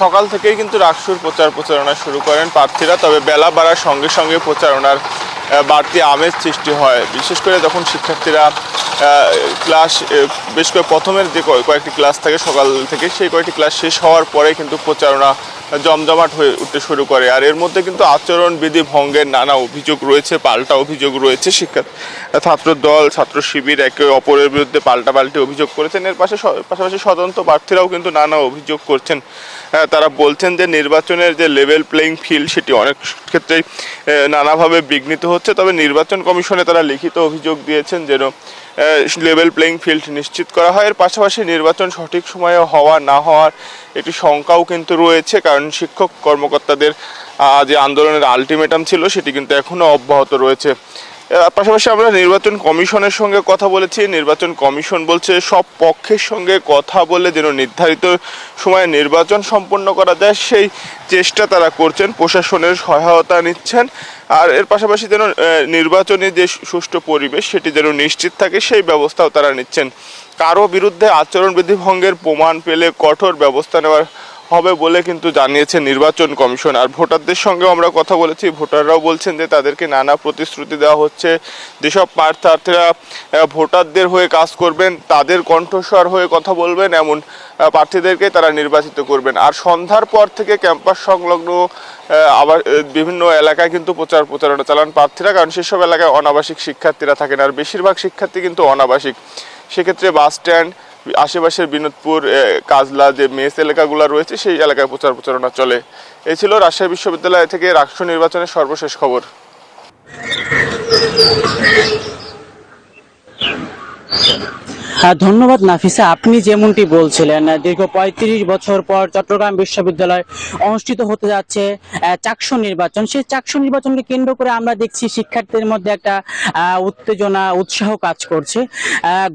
সকাল থেকেই কিন্তু রাকসুর প্রচারণা শুরু করেন প্রার্থীরা। তবে বেলা বাড়ার সঙ্গে সঙ্গে প্রচারণার বাড়তি আমেজ সৃষ্টি হয়, বিশেষ করে যখন শিক্ষার্থীরা ক্লাস বেশ করে প্রথমের যে কয়েকটি ক্লাস থাকে সকাল থেকে, সেই কয়েকটি ক্লাস শেষ হওয়ার পরে কিন্তু প্রচারণা জমজমাট হয়ে উঠতে শুরু করে। আর এর মধ্যে কিন্তু আচরণবিধি ভঙ্গের নানা অভিযোগ রয়েছে, পাল্টা অভিযোগ রয়েছে। ছাত্র দল, ছাত্র শিবির একে অপরের বিরুদ্ধে পাল্টাপাল্টি অভিযোগ করেছেন। এর পাশাপাশি স্বতন্ত্র প্রার্থীরাও কিন্তু নানা অভিযোগ করছেন। তারা বলছেন যে নির্বাচনের যে লেভেল প্লেইং ফিল্ড সেটি অনেক ক্ষেত্রেই নানাভাবে বিঘ্নিত হচ্ছে। তবে নির্বাচন কমিশনে তারা লিখিত অভিযোগ দিয়েছেন যেন লেভেল প্লেইং ফিল্ড নিশ্চিত করা হয়। এর পাশাপাশি নির্বাচন সঠিক সময়ে হওয়া না হওয়ার একটি শঙ্কাও কিন্তু রয়েছে, কারণ শিক্ষক কর্মকর্তাদের যে আন্দোলনের আলটিমেটাম ছিল সেটি কিন্তু এখনও অব্যাহত রয়েছে। পাশাপাশি আমরা নির্বাচন কমিশনের সঙ্গে কথা বলেছি। নির্বাচন কমিশন বলছে সব পক্ষের সঙ্গে কথা বলে যেন নির্ধারিত সময়ে নির্বাচন সম্পন্ন করা যায় সেই চেষ্টা তারা করছেন, প্রশাসনের সহায়তা নিচ্ছেন। আর এর পাশাপাশি যেন নির্বাচনী যে সুষ্ঠু পরিবেশ সেটি যেন নিশ্চিত থাকে সেই ব্যবস্থাও তারা নিচ্ছেন। কারো বিরুদ্ধে আচরণবিধি ভঙ্গের প্রমাণ পেলে কঠোর ব্যবস্থা নেওয়া হবে বলে কিন্তু জানিয়েছে নির্বাচন কমিশন। আর ভোটারদের সঙ্গেও আমরা কথা বলেছি, ভোটাররাও বলছেন যে তাদেরকে নানা প্রতিশ্রুতি দেওয়া হচ্ছে। যেসব প্রার্থীরা ভোটারদের হয়ে কাজ করবেন, তাদের কণ্ঠস্বর হয়ে কথা বলবেন, এমন প্রার্থীদেরকে তারা নির্বাচিত করবেন। আর সন্ধ্যার পর থেকে ক্যাম্পাস সংলগ্ন আবার বিভিন্ন এলাকায় কিন্তু প্রচারণা চালান প্রার্থীরা, কারণ সেসব এলাকায় অনাবাসিক শিক্ষার্থীরা থাকেন। আর বেশিরভাগ শিক্ষার্থী কিন্তু অনাবাসিক। সেক্ষেত্রে বাস স্ট্যান্ড, আশেপাশের বিনোদপুর, কাজলা যে মেস এলাকাগুলো রয়েছে সেই এলাকায় প্রচারণা চলে। এই ছিল রাজশাহী বিশ্ববিদ্যালয় থেকে রাকসু নির্বাচনের সর্বশেষ খবর। ধন্যবাদ নাফিসা। আপনি যেমনটি বলছিলেন, দীর্ঘ ৩৫ বছর পর চট্টগ্রাম বিশ্ববিদ্যালয় অনুষ্ঠিত হতে যাচ্ছে চাকসু নির্বাচন। সেই চাকসু নির্বাচনকে কেন্দ্র করে আমরা দেখছি শিক্ষার্থীদের মধ্যে একটা উত্তেজনা, উৎসাহ কাজ করছে।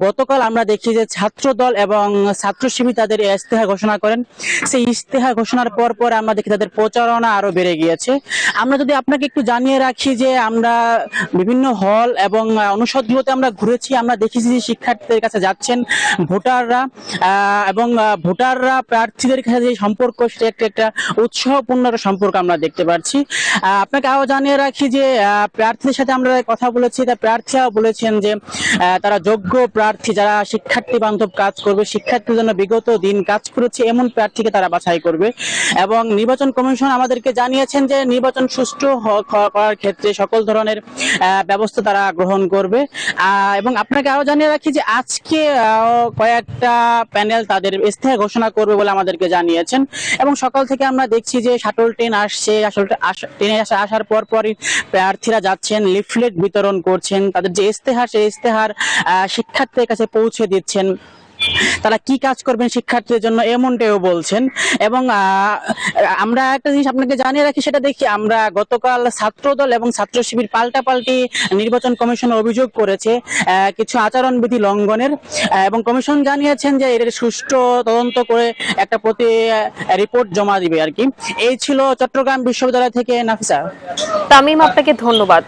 গতকাল আমরা দেখি যে ছাত্র দল এবং ছাত্র শিবির তাদের ইস্তেহার ঘোষণা করেন। সেই ইস্তেহার ঘোষণার পর আমরা দেখি তাদের প্রচারণা আরো বেড়ে গিয়েছে। আমরা যদি আপনাকে একটু জানিয়ে রাখি যে আমরা বিভিন্ন হল এবং অনুষদগুলোতে আমরা ঘুরেছি, আমরা দেখেছি যে শিক্ষার্থীদের কাছে যাচ্ছেন ভোটাররা, এবং ভোটাররা প্রার্থীদের কাছে যে সম্পর্ক সেটা একটা উৎসাহপূর্ণ সম্পর্ক আমরা দেখতে পাচ্ছি। আপনাকে আরও জানিয়ে রাখি যে প্রার্থীদের সাথে আমরা কথা বলেছি, তা প্রার্থীরাও বলেছেন যে তারা যোগ্য প্রার্থী যারা শিক্ষার্থী বান্ধব কাজ করবে, শিক্ষার্থীর জন্য বিগত দিন কাজ করেছে এমন প্রার্থীকে তারা বাছাই করবে। এবং নির্বাচন কমিশন আমাদেরকে জানিয়েছেন যে নির্বাচন সুষ্ঠু করার ক্ষেত্রে সকল ধরনের ব্যবস্থা তারা গ্রহণ করবে। এবং আপনাকে আরও জানিয়ে রাখি যে আজকে কয়েকটা প্যানেল তাদের ইস্তেহার ঘোষণা করবে বলে আমাদেরকে জানিয়েছেন। এবং সকাল থেকে আমরা দেখছি যে শাটল ট্রেন আসছে, ট্রেনে আসার পরই প্রার্থীরা যাচ্ছেন, লিফলেট বিতরণ করছেন, তাদের যে ইস্তেহার সেই ইস্তেহার শিক্ষার্থীদের কাছে পৌঁছে দিচ্ছেন। তারা কি কাজ করবেন শিক্ষার্থীদের জন্য এমনটাও বলছেন। এবং আমরা একটা জিনিস আপনাকে জানিয়ে রাখি, সেটা দেখি আমরা গতকাল ছাত্রদল এবং ছাত্র শিবির পাল্টাপাল্টি নির্বাচন কমিশনে অভিযোগ করেছে কিছু আচরণবিধি লঙ্ঘনের, এবং কমিশন জানিয়েছেন যে এর সুষ্ঠু তদন্ত করে একটা রিপোর্ট জমা দিবে আর কি। এই ছিল চট্টগ্রাম বিশ্ববিদ্যালয় থেকে নাফিসা। তামিম, আপনাকে ধন্যবাদ।